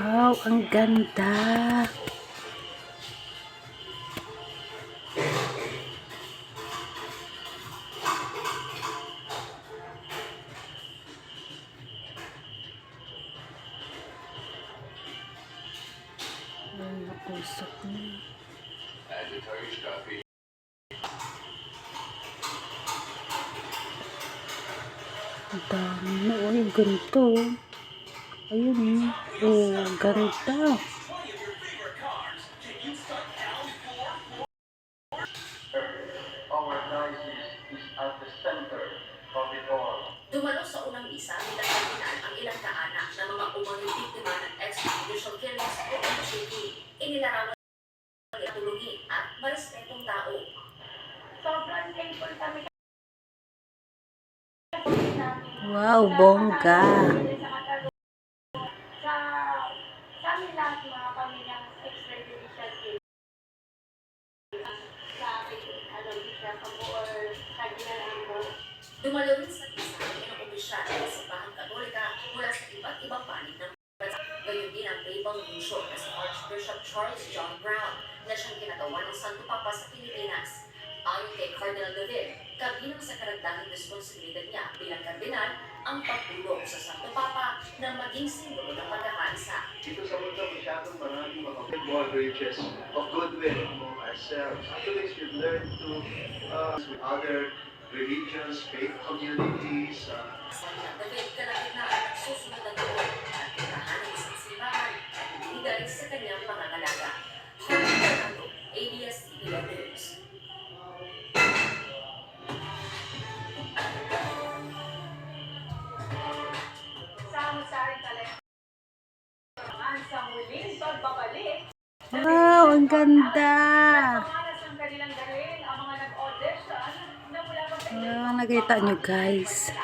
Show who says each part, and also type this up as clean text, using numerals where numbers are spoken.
Speaker 1: Wow, ang ganda. Ang nakusap niya. Ang dami na. Oh, yung ganito. Ayun. Oh, ganda.
Speaker 2: Dumalo sa unang isa ni Dagdaginan ang ilang kaanak na mga umano'y biktima ng extrajudicial killings o MJP. Inilarawan ng tulungin at marespetong tao.
Speaker 3: Sobrang thankful kami
Speaker 1: Wow, bongga.
Speaker 3: sa sa amin lahat mga pamilyang extrajudicial case. Sa akin, siya or kaginalaan mo.
Speaker 2: Dumalo rin sa isa ang ilang opisyal ng Simbahang Katolika mula sa iba't ibang panig ng bansa. Gayon din ang papal bishop na si Archbishop Charles John Brown na siyang kinatawan ng Santo Papa sa Pilipinas. Ayon kay Cardinal David, kabilang sa karagdagang responsibilidad niya bilang kardinal ang pagtulong sa Santo Papa na maging simbolo ng pagkakaisa.
Speaker 4: Dito sa mundo, masyadong maraming mga more bridges of goodwill among ourselves. Actually, we should learn to with other religions, faith communities.
Speaker 2: Cardinal David, kalagitnaan ang susunod na taon at tirahan ng isang simbahan at ibinigay sa kanyang pangangalaga. Jorge Fernando, ABS-CBN News.
Speaker 3: Samsari talaga sa muling pagbabalik.
Speaker 1: Wow, ang ganda.
Speaker 3: Pangalas ng kanilang dalhin ang mga nag-audition na mula pa sa
Speaker 1: Wow, nakita nyo guys.